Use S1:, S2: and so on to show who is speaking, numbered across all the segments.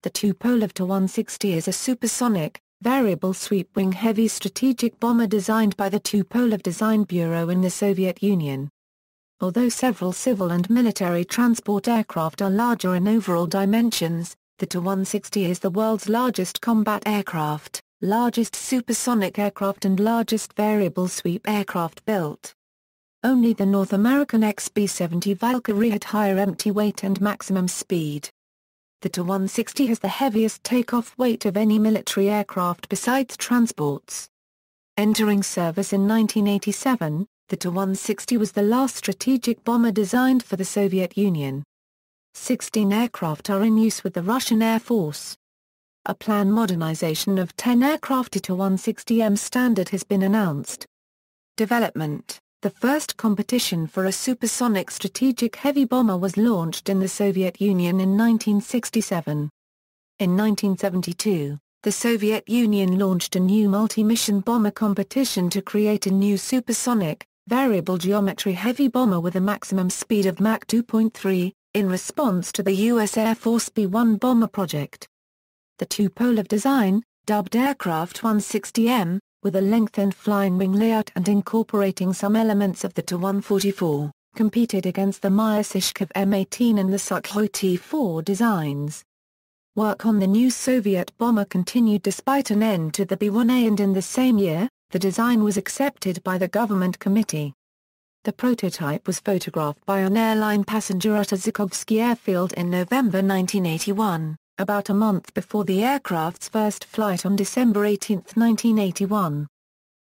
S1: The Tupolev Tu-160 is a supersonic, variable sweep-wing heavy strategic bomber designed by the Tupolev Design Bureau in the Soviet Union. Although several civil and military transport aircraft are larger in overall dimensions, the Tu-160 is the world's largest combat aircraft, largest supersonic aircraft and largest variable sweep aircraft built. Only the North American XB-70 Valkyrie had higher empty weight and maximum speed. The Tu-160 has the heaviest takeoff weight of any military aircraft besides transports. Entering service in 1987, the Tu-160 was the last strategic bomber designed for the Soviet Union. 16 aircraft are in use with the Russian Air Force. A planned modernization of 10 aircraft to Tu-160M standard has been announced. Development. The first competition for a supersonic strategic heavy bomber was launched in the Soviet Union in 1967. In 1972, the Soviet Union launched a new multi-mission bomber competition to create a new supersonic, variable geometry heavy bomber with a maximum speed of Mach 2.3, in response to the U.S. Air Force B-1 bomber project. The Tupolev design, dubbed Aircraft 160M, with a lengthened flying wing layout and incorporating some elements of the Tu-144, competed against the Myasishkov M18 and the Sukhoi T-4 designs. Work on the new Soviet bomber continued despite an end to the B-1A, and in the same year, the design was accepted by the government committee. The prototype was photographed by an airline passenger at a Zhukovsky airfield in November 1981. About a month before the aircraft's first flight on December 18, 1981.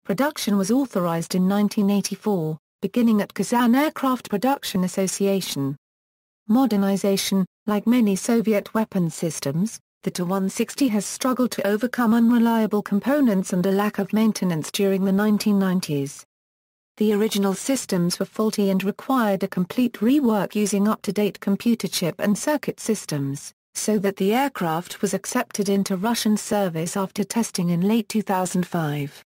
S1: Production was authorized in 1984, beginning at Kazan Aircraft Production Association. Modernization. Like many Soviet weapon systems, the Tu-160 has struggled to overcome unreliable components and a lack of maintenance during the 1990s. The original systems were faulty and required a complete rework using up-to-date computer chip and circuit systems, so that the aircraft was accepted into Russian service after testing in late 2005.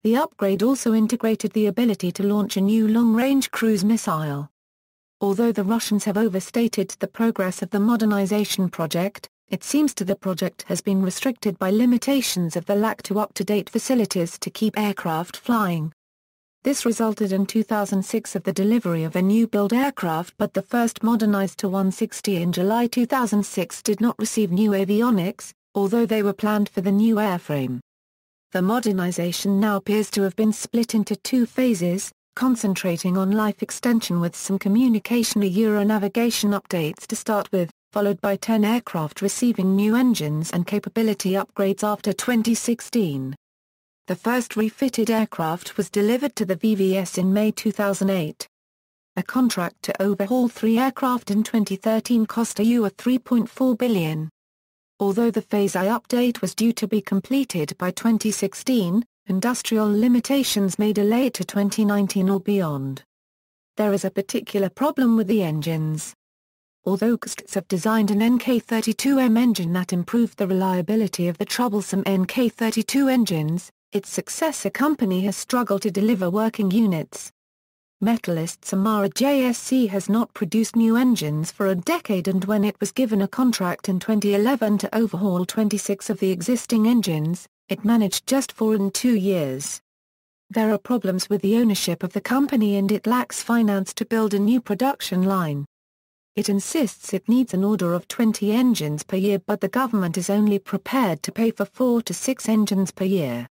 S1: The upgrade also integrated the ability to launch a new long-range cruise missile. Although the Russians have overstated the progress of the modernization project, it seems the project has been restricted by limitations of the lack of up-to-date facilities to keep aircraft flying. This resulted in 2006 of the delivery of a new-build aircraft, but the first modernized Tu-160 in July 2006 did not receive new avionics, although they were planned for the new airframe. The modernization now appears to have been split into two phases, concentrating on life extension with some communication and Euro-navigation updates to start with, followed by 10 aircraft receiving new engines and capability upgrades after 2016. The first refitted aircraft was delivered to the VVS in May 2008. A contract to overhaul 3 aircraft in 2013 cost EU $3.4 billion. Although the Phase I update was due to be completed by 2016, industrial limitations may delay it to 2019 or beyond. There is a particular problem with the engines. Although KSTs have designed an NK-32M engine that improved the reliability of the troublesome NK-32 engines, its successor company has struggled to deliver working units. Metalist Samara JSC has not produced new engines for a decade, and when it was given a contract in 2011 to overhaul 26 of the existing engines, it managed just 4 in 2 years. There are problems with the ownership of the company and it lacks finance to build a new production line. It insists it needs an order of 20 engines per year, but the government is only prepared to pay for 4 to 6 engines per year.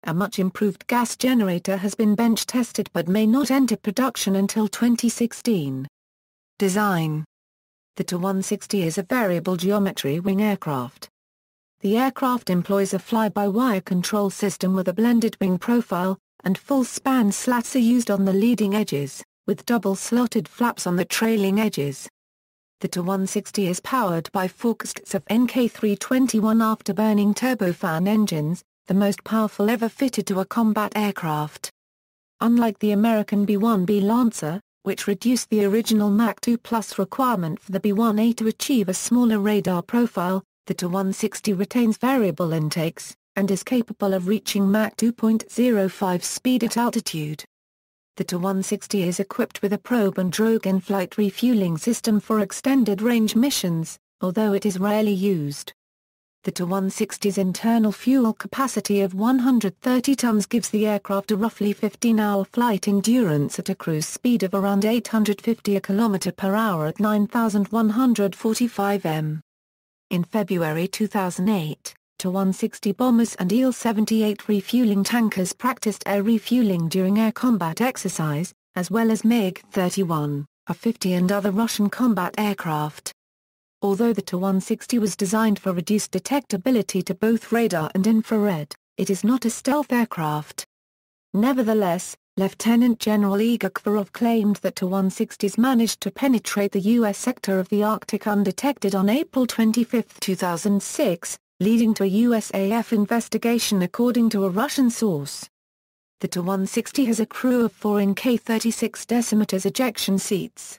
S1: A much improved gas generator has been bench tested but may not enter production until 2016. Design. The Tu-160 is a variable geometry wing aircraft. The aircraft employs a fly-by-wire control system with a blended wing profile, and full-span slats are used on the leading edges, with double-slotted flaps on the trailing edges. The Tu-160 is powered by 4 KSTs of NK-321 afterburning turbofan engines, the most powerful ever fitted to a combat aircraft. Unlike the American B-1B Lancer, which reduced the original Mach 2 Plus requirement for the B-1A to achieve a smaller radar profile, the Tu-160 retains variable intakes, and is capable of reaching Mach 2.05 speed at altitude. The Tu-160 is equipped with a probe and drogue in-flight refueling system for extended range missions, although it is rarely used. The Tu-160's internal fuel capacity of 130 tons gives the aircraft a roughly 15-hour flight endurance at a cruise speed of around 850 km per hour at 9,145 m. In February 2008, Tu-160 bombers and Il-78 refueling tankers practiced air refueling during air combat exercise, as well as MiG-31, A-50 and other Russian combat aircraft. Although the Tu-160 was designed for reduced detectability to both radar and infrared, it is not a stealth aircraft. Nevertheless, Lieutenant General Igor Kvarov claimed that Tu-160s managed to penetrate the U.S. sector of the Arctic undetected on April 25, 2006, leading to a USAF investigation according to a Russian source. The Tu-160 has a crew of 4 in K-36 decimeters ejection seats.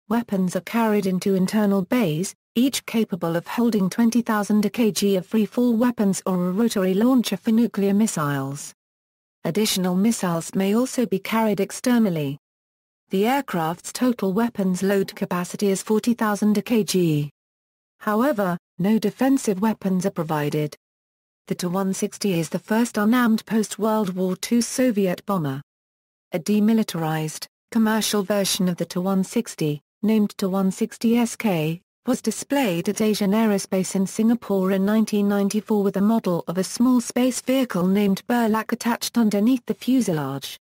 S1: Weapons are carried into internal bays, each capable of holding 20,000 kg of free-fall weapons or a rotary launcher for nuclear missiles. Additional missiles may also be carried externally. The aircraft's total weapons load capacity is 40,000 kg. However, no defensive weapons are provided. The Tu-160 is the first unarmed post-World War II Soviet bomber. A demilitarized, commercial version of the Tu-160, named Tu-160SK, was displayed at Asian Aerospace in Singapore in 1994 with a model of a small space vehicle named Burlak attached underneath the fuselage.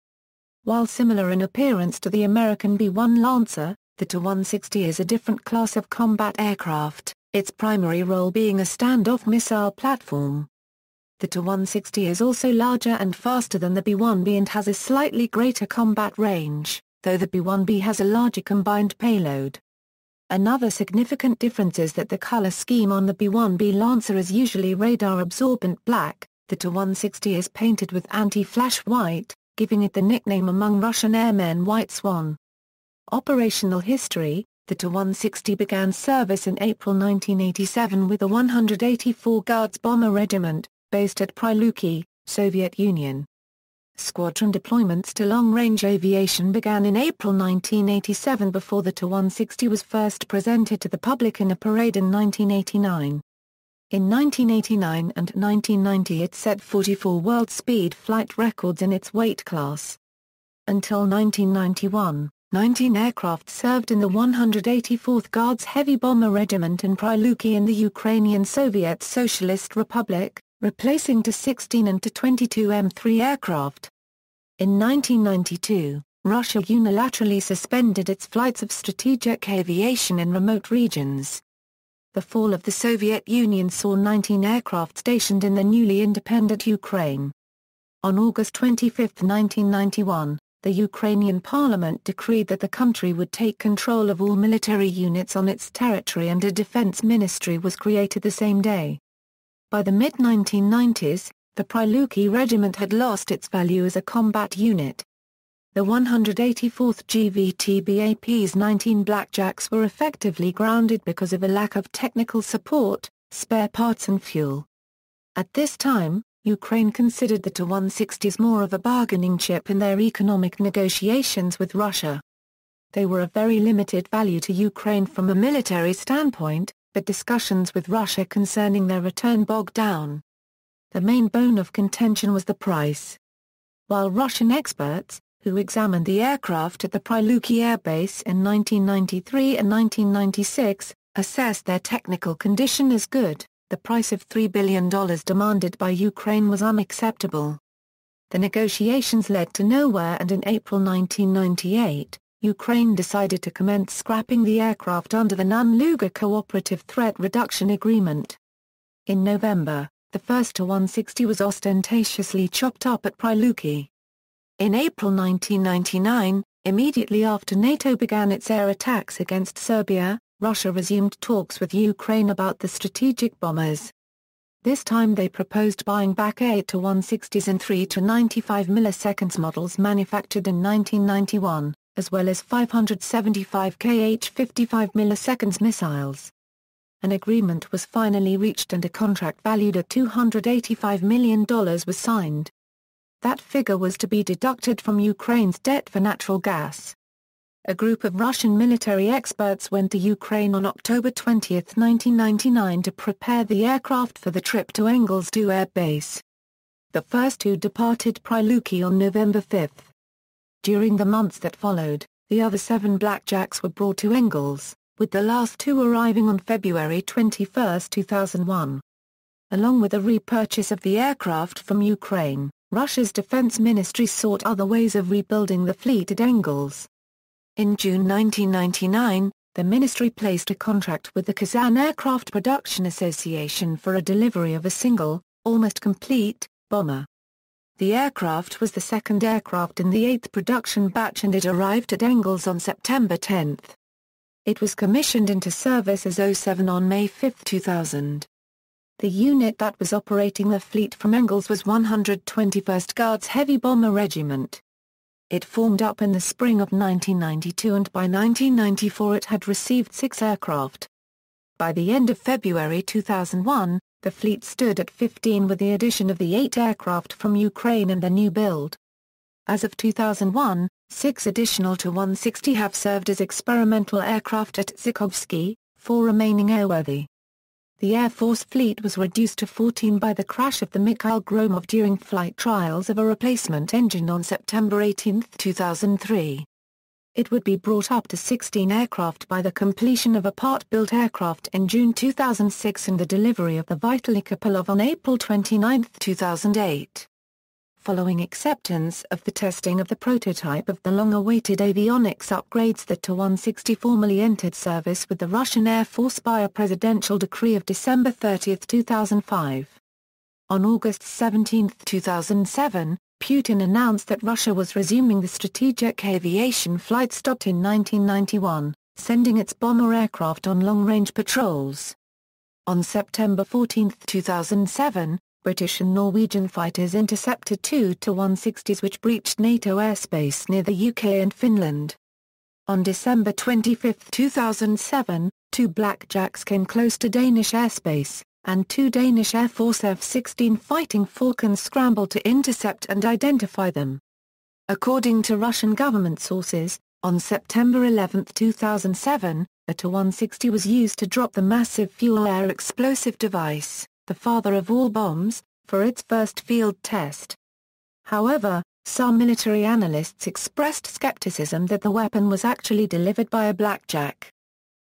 S1: While similar in appearance to the American B-1 Lancer, the Tu-160 is a different class of combat aircraft, its primary role being a standoff missile platform. The Tu-160 is also larger and faster than the B-1B and has a slightly greater combat range, though the B-1B has a larger combined payload. Another significant difference is that the color scheme on the B-1B Lancer is usually radar-absorbent black. The Tu-160 is painted with anti-flash white, giving it the nickname among Russian airmen White Swan. Operational history: the Tu-160 began service in April 1987 with a 184 Guards Bomber Regiment, based at Priluki, Soviet Union. Squadron deployments to long-range aviation began in April 1987 before the Tu-160 was first presented to the public in a parade in 1989. In 1989 and 1990 it set 44 world speed flight records in its weight class. Until 1991, 19 aircraft served in the 184th Guards Heavy Bomber Regiment in Priluki in the Ukrainian Soviet Socialist Republic, replacing Tu-16 and Tu-22 M3 aircraft. In 1992, Russia unilaterally suspended its flights of strategic aviation in remote regions. The fall of the Soviet Union saw 19 aircraft stationed in the newly independent Ukraine. On August 25, 1991, the Ukrainian parliament decreed that the country would take control of all military units on its territory and a defense ministry was created the same day. By the mid-1990s, the Priluki Regiment had lost its value as a combat unit. The 184th GVTBAP's 19 Blackjacks were effectively grounded because of a lack of technical support, spare parts and fuel. At this time, Ukraine considered the Tu-160s more of a bargaining chip in their economic negotiations with Russia. They were of very limited value to Ukraine from a military standpoint, but discussions with Russia concerning their return bogged down. The main bone of contention was the price. While Russian experts, who examined the aircraft at the Priluki Air Base in 1993 and 1996, assessed their technical condition as good, the price of $3 billion demanded by Ukraine was unacceptable. The negotiations led to nowhere and in April 1998, Ukraine decided to commence scrapping the aircraft under the Non-Lugar Cooperative Threat Reduction Agreement. In November, the first Tu-160 was ostentatiously chopped up at Priluki. In April 1999, immediately after NATO began its air attacks against Serbia, Russia resumed talks with Ukraine about the strategic bombers. This time they proposed buying back 8 Tu-160s and 3 95 ms models manufactured in 1991. As well as 575 Kh-55 ms missiles. An agreement was finally reached and a contract valued at $285 million was signed. That figure was to be deducted from Ukraine's debt for natural gas. A group of Russian military experts went to Ukraine on October 20, 1999 to prepare the aircraft for the trip to Engels-2 Air Base. The first two departed Pryluki on November 5. During the months that followed, the other 7 Blackjacks were brought to Engels, with the last 2 arriving on February 21, 2001. Along with the repurchase of the aircraft from Ukraine, Russia's defense ministry sought other ways of rebuilding the fleet at Engels. In June 1999, the ministry placed a contract with the Kazan Aircraft Production Association for a delivery of a single, almost complete, bomber. The aircraft was the second aircraft in the 8th production batch and it arrived at Engels on September 10. It was commissioned into service as 07 on May 5, 2000. The unit that was operating the fleet from Engels was 121st Guards Heavy Bomber Regiment. It formed up in the spring of 1992 and by 1994 it had received 6 aircraft. By the end of February 2001, the fleet stood at 15 with the addition of the 8 aircraft from Ukraine and the new build. As of 2001, 6 additional Tu-160 have served as experimental aircraft at Zhukovsky, 4 remaining airworthy. The Air Force fleet was reduced to 14 by the crash of the Mikhail Gromov during flight trials of a replacement engine on September 18, 2003. It would be brought up to 16 aircraft by the completion of a part-built aircraft in June 2006 and the delivery of the Vitaly Tupolev on April 29, 2008. Following acceptance of the testing of the prototype of the long-awaited avionics upgrades, the Tu-160 formally entered service with the Russian Air Force by a presidential decree of December 30, 2005. On August 17, 2007, Putin announced that Russia was resuming the strategic aviation flight stopped in 1991, sending its bomber aircraft on long-range patrols. On September 14, 2007, British and Norwegian fighters intercepted 2 Tu-160s which breached NATO airspace near the UK and Finland. On December 25, 2007, 2 Blackjacks came close to Danish airspace, and 2 Danish Air Force F-16 Fighting Falcons scrambled to intercept and identify them. According to Russian government sources, on September 11, 2007, a Tu-160 was used to drop the massive fuel-air explosive device, the father of all bombs, for its first field test. However, some military analysts expressed skepticism that the weapon was actually delivered by a Blackjack.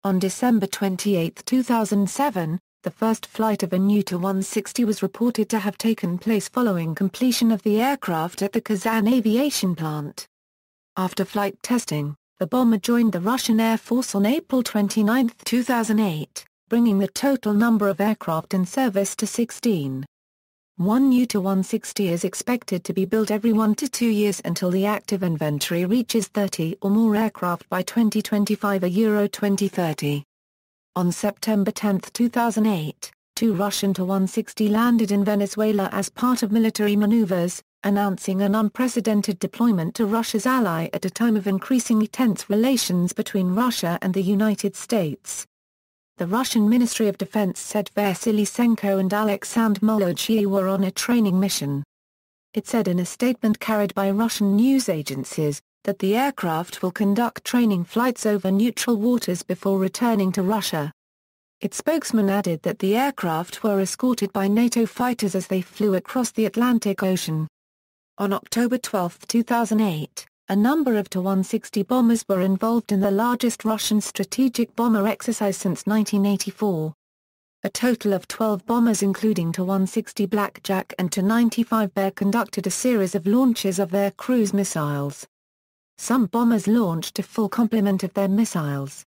S1: On December 28, 2007, the first flight of a new Tu-160 was reported to have taken place following completion of the aircraft at the Kazan aviation plant. After flight testing, the bomber joined the Russian Air Force on April 29, 2008. Bringing the total number of aircraft in service to 16. One new Tu-160 is expected to be built every 1 to 2 years until the active inventory reaches 30 or more aircraft by 2025 or 2030. On September 10, 2008, 2 Russian Tu-160 landed in Venezuela as part of military maneuvers, announcing an unprecedented deployment to Russia's ally at a time of increasingly tense relations between Russia and the United States. The Russian Ministry of Defense said Vasily Senko and Alexander Molodchny were on a training mission. It said in a statement carried by Russian news agencies, that the aircraft will conduct training flights over neutral waters before returning to Russia. Its spokesman added that the aircraft were escorted by NATO fighters as they flew across the Atlantic Ocean. On October 12, 2008, a number of Tu-160 bombers were involved in the largest Russian strategic bomber exercise since 1984. A total of 12 bombers including Tu-160 Blackjack and Tu-95 Bear conducted a series of launches of their cruise missiles. Some bombers launched a full complement of their missiles.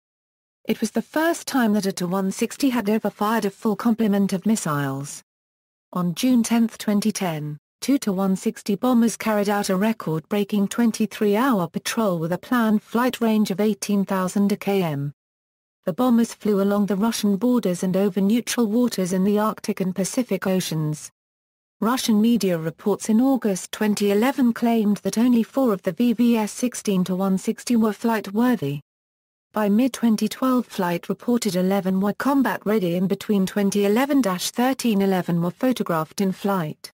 S1: It was the first time that a Tu-160 had ever fired a full complement of missiles. On June 10, 2010, 2 Tu-160 bombers carried out a record-breaking 23-hour patrol with a planned flight range of 18,000 km. The bombers flew along the Russian borders and over neutral waters in the Arctic and Pacific Oceans. Russian media reports in August 2011 claimed that only 4 of the VVS-16 Tu-160 were flight-worthy. By mid-2012 Flight reported 11 were combat-ready and between 2011-13 11 were photographed in flight.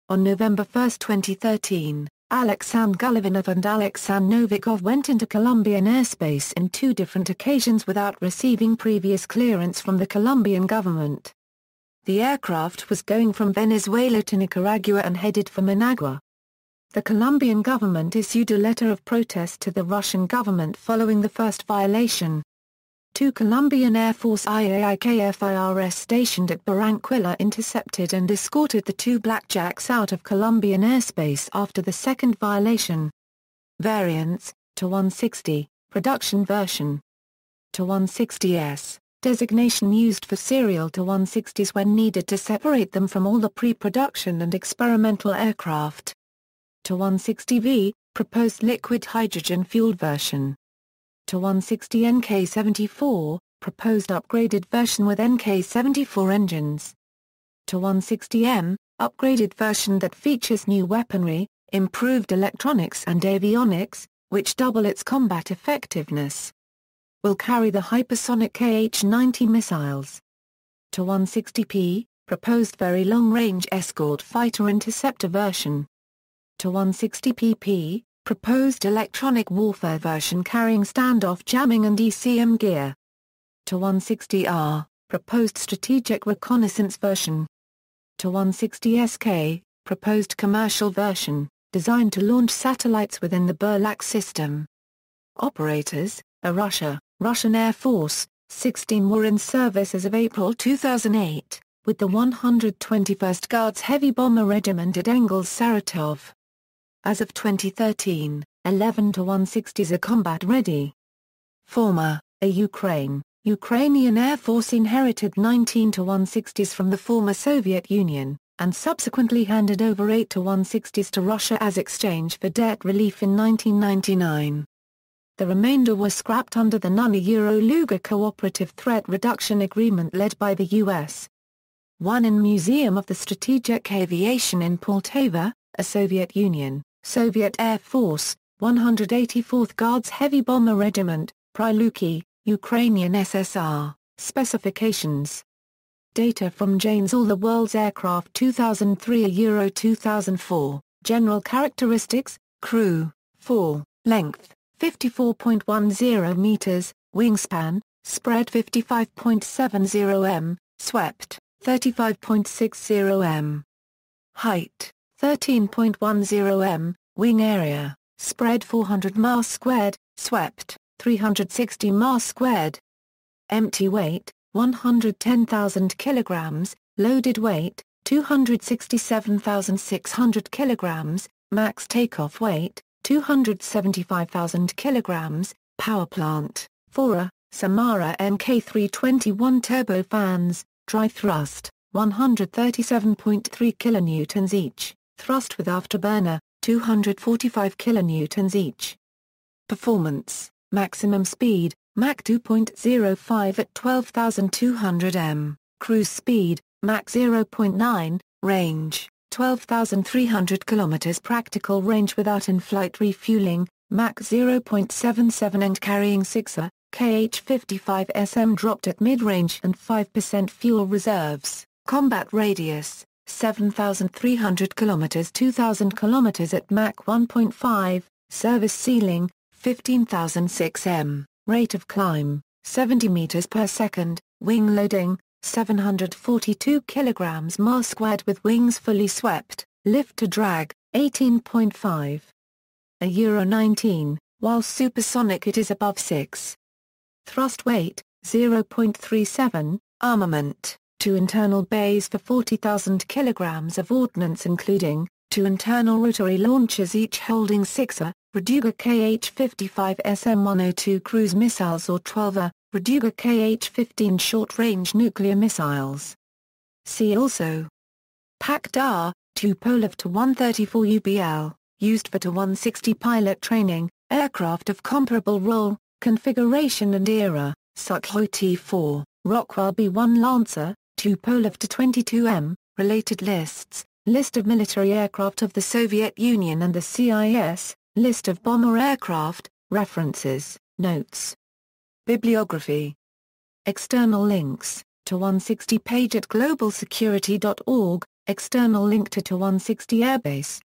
S1: On November 1, 2013, Alexander Goluvanov and Alexander Novikov went into Colombian airspace in 2 different occasions without receiving previous clearance from the Colombian government. The aircraft was going from Venezuela to Nicaragua and headed for Managua. The Colombian government issued a letter of protest to the Russian government following the first violation. 2 Colombian Air Force IAIKFIRS stationed at Barranquilla intercepted and escorted the 2 Blackjacks out of Colombian airspace after the second violation. Variants: Tu-160, production version. Tu-160S, designation used for serial Tu-160s when needed to separate them from all the pre-production and experimental aircraft. Tu-160V, proposed liquid hydrogen fueled version. Tu-160 NK-74, proposed upgraded version with NK-74 engines. Tu-160M, upgraded version that features new weaponry, improved electronics and avionics, which double its combat effectiveness. Will carry the hypersonic KH-90 missiles. Tu-160P, proposed very long-range escort fighter interceptor version. Tu-160PP, proposed electronic warfare version carrying standoff jamming and ECM gear. Tu-160R, proposed strategic reconnaissance version. Tu-160SK, proposed commercial version, designed to launch satellites within the Burlak system. Operators: Russian Air Force, 16 were in service as of April 2008, with the 121st Guards Heavy Bomber Regiment at Engels Saratov. As of 2013, 11 Tu-160s are combat-ready. Former, Ukrainian Air Force inherited 19 Tu-160s from the former Soviet Union, and subsequently handed over 8 Tu-160s to Russia as exchange for debt relief in 1999. The remainder were scrapped under the NATO-Luga Cooperative Threat Reduction Agreement led by the U.S. One in Museum of the Strategic Aviation in Poltava, a Soviet Union, Soviet Air Force, 184th Guards Heavy Bomber Regiment, Priluki, Ukrainian SSR, specifications. Data from Jane's All the World's Aircraft 2003 2004, general characteristics, crew, 4, length, 54.10 meters, wingspan, spread 55.70 m, swept, 35.60 m. Height, 13.10 m, wing area, spread 400 mass squared, swept, 360 mass squared. Empty weight, 110,000 kilograms, loaded weight, 267,600 kilograms, max takeoff weight, 275,000 kilograms, power plant, Fora, Samara NK321 turbofans, dry thrust, 137.3 kilonewtons each, thrust with afterburner, 245 kilonewtons each. Performance, maximum speed, Mach 2.05 at 12,200 m, cruise speed, Mach 0.9, range, 12,300 km, practical range without in-flight refueling, Mach 0.77 and carrying 6A, KH-55SM dropped at mid-range and 5% fuel reserves, combat radius, 7,300 km 2,000 km at Mach 1.5, service ceiling, 15,006 m, rate of climb, 70 meters per second, wing loading, 742 kilograms mass squared with wings fully swept, lift to drag, 18.5. A Euro 19, while supersonic it is above 6. Thrust weight, 0.37, armament, 2 internal bays for 40,000 kilograms of ordnance including, 2 internal rotary launchers each holding 6A, Raduga KH-55SM-102 cruise missiles or 12A, Raduga KH-15 short-range nuclear missiles. See also: PAC-DAR, Tupolev Tu-134 UBL, used for Tu-160 pilot training, aircraft of comparable role, configuration and era, Sukhoi T-4, Rockwell B-1 Lancer, Tupolev Tu-22M, related lists, list of military aircraft of the Soviet Union and the CIS, list of bomber aircraft, references, notes. Bibliography. External links, Tu-160 page at globalsecurity.org, external link to Tu-160 Airbase.